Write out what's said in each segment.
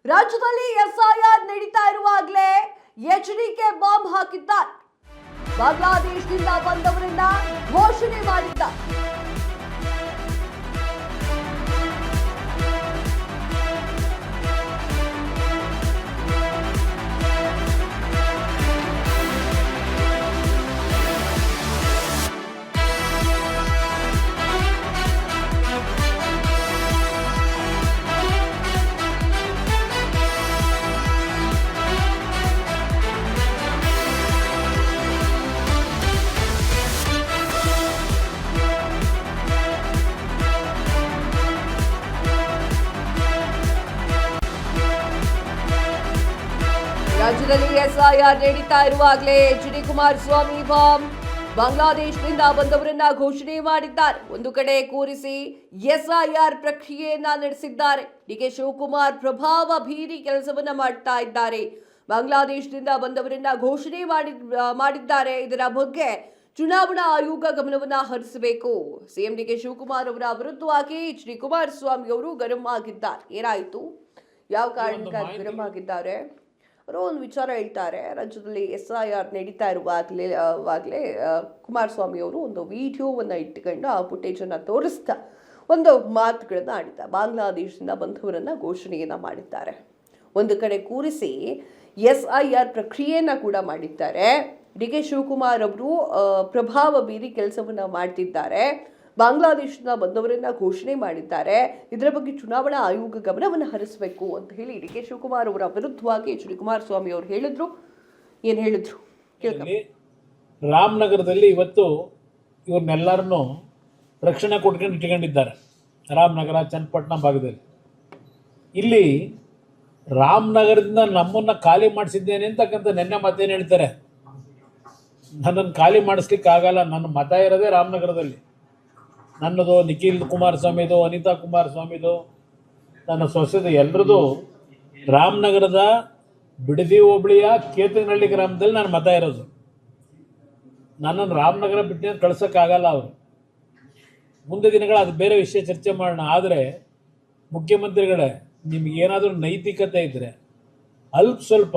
ರಾಜ್ಯದಲ್ಲಿ ಎಸ್ಐಆರ್ ನಡೀತಾ ಇರುವಾಗಲೇ ಎಚ್ಡಿಕೆ ಬಾಂಬ್ ಹಾಕಿದ್ದಾರೆ. ಬಾಂಗ್ಲಾದೇಶದಿಂದ ಬಂದವರನ್ನ ಘೋಷಣೆ ಮಾಡಿದ್ದಾರೆ. ರಾಜ್ಯದಲ್ಲಿ ಎಸ್ಐಆರ್ ನಡೀತಾ ಇರುವಾಗಲೇ ಎಚ್.ಡಿ. ಕುಮಾರಸ್ವಾಮಿ ಬಾಂಗ್ಲಾದೇಶದಿಂದ ಬಂದವರನ್ನ ಘೋಷಣೆ ಮಾಡಿದ್ದಾರೆ. ಒಂದು ಕಡೆ ಕೂರಿಸಿ ಎಸ್ಐಆರ್ ಪ್ರಕ್ರಿಯೆಯನ್ನ ನಡೆಸಿದ್ದಾರೆ. ಡಿ.ಕೆ. ಶಿವಕುಮಾರ್ ಪ್ರಭಾವ ಬೀರಿ ಕೆಲಸವನ್ನ ಮಾಡ್ತಾ ಇದ್ದಾರೆ. ಬಾಂಗ್ಲಾದೇಶದಿಂದ ಬಂದವರನ್ನ ಘೋಷಣೆ ಮಾಡಿದ್ದಾರೆ. ಇದರ ಬಗ್ಗೆ ಚುನಾವಣಾ ಆಯೋಗ ಗಮನವನ್ನ ಹರಿಸಬೇಕು. ಸಿಎಂ ಡಿ.ಕೆ. ಶಿವಕುಮಾರ್ ಅವರ ವಿರುದ್ಧವಾಗಿ ಎಚ್.ಡಿ. ಕುಮಾರಸ್ವಾಮಿ ಅವರು ಗರಂ ಆಗಿದ್ದಾರೆ. ಏನಾಯಿತು, ಯಾವ ಕಾರಣಕ್ಕಾಗಿ ಗರಂ ಆಗಿದ್ದಾರೆ ಅವರು ಒಂದು ವಿಚಾರ ಹೇಳ್ತಾರೆ. ರಾಜ್ಯದಲ್ಲಿ ಎಸ್ಐಆರ್ ನಡೀತಾ ಇರುವಾಗಲೇ ಕುಮಾರಸ್ವಾಮಿ ಅವರು ಒಂದು ವಿಡಿಯೋವನ್ನು ಇಟ್ಟುಕೊಂಡು ಆ ಫುಟೇಜನ್ನು ತೋರಿಸ್ತಾ ಒಂದು ಮಾತುಗಳನ್ನು ಆಡಿದ್ದಾರೆ. ಬಾಂಗ್ಲಾದೇಶದಿಂದ ಬಂದವರನ್ನು ಘೋಷಣೆಯನ್ನು ಮಾಡಿದ್ದಾರೆ. ಒಂದು ಕಡೆ ಕೂರಿಸಿ ಎಸ್ಐಆರ್ ಪ್ರಕ್ರಿಯೆಯನ್ನು ಕೂಡ ಮಾಡಿದ್ದಾರೆ. ಡಿ.ಕೆ. ಶಿವಕುಮಾರ್ ಅವರು ಪ್ರಭಾವ ಬೀರಿ ಕೆಲಸವನ್ನು ಮಾಡ್ತಿದ್ದಾರೆ. ಬಾಂಗ್ಲಾದೇಶದಿಂದ ಬಂದವರನ್ನ ಘೋಷಣೆ ಮಾಡಿದ್ದಾರೆ. ಇದರ ಬಗ್ಗೆ ಚುನಾವಣಾ ಆಯೋಗ ಗಮನವನ್ನು ಹರಿಸಬೇಕು ಅಂತ ಹೇಳಿ ಡಿ.ಕೆ. ಶಿವಕುಮಾರ್ ಅವರ ವಿರುದ್ಧವಾಗಿ ಎಚ್.ಡಿ. ಕುಮಾರಸ್ವಾಮಿ ಅವರು ಹೇಳಿದ್ರು. ಏನು ಹೇಳಿದ್ರು? ರಾಮನಗರದಲ್ಲಿ ಇವತ್ತು ಇವ್ರನ್ನೆಲ್ಲರನ್ನು ರಕ್ಷಣೆ ಕೊಟ್ಕೊಂಡು ಇಟ್ಕೊಂಡಿದ್ದಾರೆ. ರಾಮನಗರ, ಚನ್ನಪಟ್ಟಣ ಭಾಗದಲ್ಲಿ. ಇಲ್ಲಿ ರಾಮನಗರದಿಂದ ನಮ್ಮನ್ನು ಖಾಲಿ ಮಾಡಿಸಿದ್ದೇನೆ ಅಂತಕ್ಕಂಥ ನೆನ್ನೆ ಮತ್ತೇನು ಹೇಳ್ತಾರೆ, ನನ್ನನ್ನು ಖಾಲಿ ಮಾಡಿಸ್ಲಿಕ್ಕೆ ಆಗಲ್ಲ, ನನ್ನ ಮತ ಇರೋದೇ ರಾಮನಗರದಲ್ಲಿ. ನನ್ನದು, ನಿಖಿಲ್ ಕುಮಾರಸ್ವಾಮಿದು, ಅನಿತಾ ಕುಮಾರಸ್ವಾಮಿದು, ನನ್ನ ಸೊಸೆದು, ಎಲ್ಲರದು ರಾಮನಗರದ ಬಿಡದಿ ಹೋಬಳಿಯ ಕೇತನಹಳ್ಳಿ ಗ್ರಾಮದಲ್ಲಿ ನನ್ನ ಮತ ಇರೋದು. ನನ್ನನ್ನು ರಾಮನಗರ ಬಿಟ್ಟು ಕಳ್ಸೋಕ್ಕಾಗಲ್ಲ ಅವರು. ಮುಂದೆ ದಿನಗಳ ಅದು ಬೇರೆ ವಿಷಯ ಚರ್ಚೆ ಮಾಡೋಣ. ಆದರೆ ಮುಖ್ಯಮಂತ್ರಿಗಳೇ, ನಿಮಗೇನಾದರೂ ನೈತಿಕತೆ ಇದ್ದರೆ, ಅಲ್ಪ ಸ್ವಲ್ಪ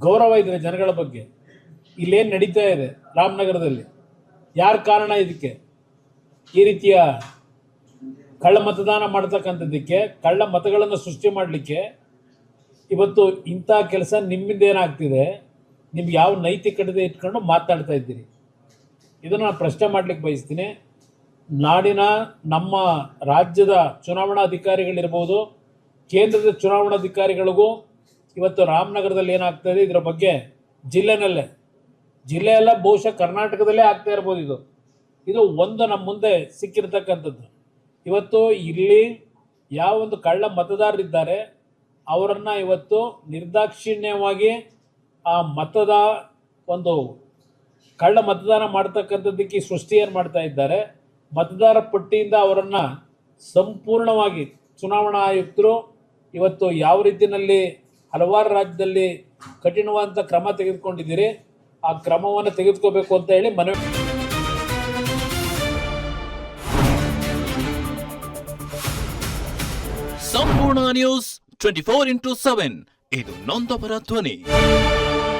ಗೌರವ ಇದ್ದರೆ ಜನಗಳ ಬಗ್ಗೆ, ಇಲ್ಲೇನು ನಡೀತಾ ಇದೆ ರಾಮನಗರದಲ್ಲಿ, ಯಾರ ಕಾರಣ ಇದಕ್ಕೆ? ಈ ರೀತಿಯ ಕಳ್ಳ ಮತದಾನ ಮಾಡ್ತಕ್ಕಂಥದ್ದಕ್ಕೆ, ಕಳ್ಳ ಮತಗಳನ್ನು ಸೃಷ್ಟಿ ಮಾಡಲಿಕ್ಕೆ ಇವತ್ತು ಇಂಥ ಕೆಲಸ ನಿಮ್ಮಿಂದ ಏನಾಗ್ತಿದೆ? ನಿಮ್ಗೆ ಯಾವ ನೈತಿಕತೆ ಇಟ್ಕೊಂಡು ಮಾತಾಡ್ತಾ ಇದ್ದೀರಿ? ಇದನ್ನು ನಾನು ಪ್ರಶ್ನೆ ಮಾಡಲಿಕ್ಕೆ ಬಯಸ್ತೀನಿ. ನಾಡಿನ ನಮ್ಮ ರಾಜ್ಯದ ಚುನಾವಣಾ ಅಧಿಕಾರಿಗಳಿರ್ಬೋದು, ಕೇಂದ್ರದ ಚುನಾವಣಾಧಿಕಾರಿಗಳಿಗೂ ಇವತ್ತು ರಾಮನಗರದಲ್ಲಿ ಏನಾಗ್ತಾಯಿದೆ ಇದರ ಬಗ್ಗೆ ಜಿಲ್ಲೆಯಲ್ಲ ಬಹುಶಃ ಕರ್ನಾಟಕದಲ್ಲೇ ಆಗ್ತಾ ಇರ್ಬೋದು. ಇದು ಒಂದು ನಮ್ಮ ಮುಂದೆ ಸಿಕ್ಕಿರ್ತಕ್ಕಂಥದ್ದು. ಇವತ್ತು ಇಲ್ಲಿ ಯಾವ ಒಂದು ಕಳ್ಳ ಮತದಾರರಿದ್ದಾರೆ ಅವರನ್ನು ಇವತ್ತು ನಿರ್ದಾಕ್ಷಿಣ್ಯವಾಗಿ ಆ ಮತದ ಒಂದು ಕಳ್ಳ ಮತದಾನ ಮಾಡ್ತಕ್ಕಂಥದ್ದಕ್ಕೆ ಸೃಷ್ಟಿಯನ್ನು ಮಾಡ್ತಾ ಇದ್ದಾರೆ. ಮತದಾರ ಪಟ್ಟಿಯಿಂದ ಅವರನ್ನು ಸಂಪೂರ್ಣವಾಗಿ ಚುನಾವಣಾ ಆಯುಕ್ತರು ಇವತ್ತು ಯಾವ ರೀತಿಯಲ್ಲಿ ಹಲವಾರು ರಾಜ್ಯದಲ್ಲಿ ಕಠಿಣವಾದಂಥ ಕ್ರಮ ತೆಗೆದುಕೊಂಡಿದ್ದೀರಿ, ಆ ಕ್ರಮವನ್ನು ತೆಗೆದುಕೋಬೇಕು ಅಂತ ಹೇಳಿ ಮನವಿ. ಸಂಪೂರ್ಣ ನ್ಯೂಸ್ 24x7 ಇದು ನೊಂದವರ ಧ್ವನಿ.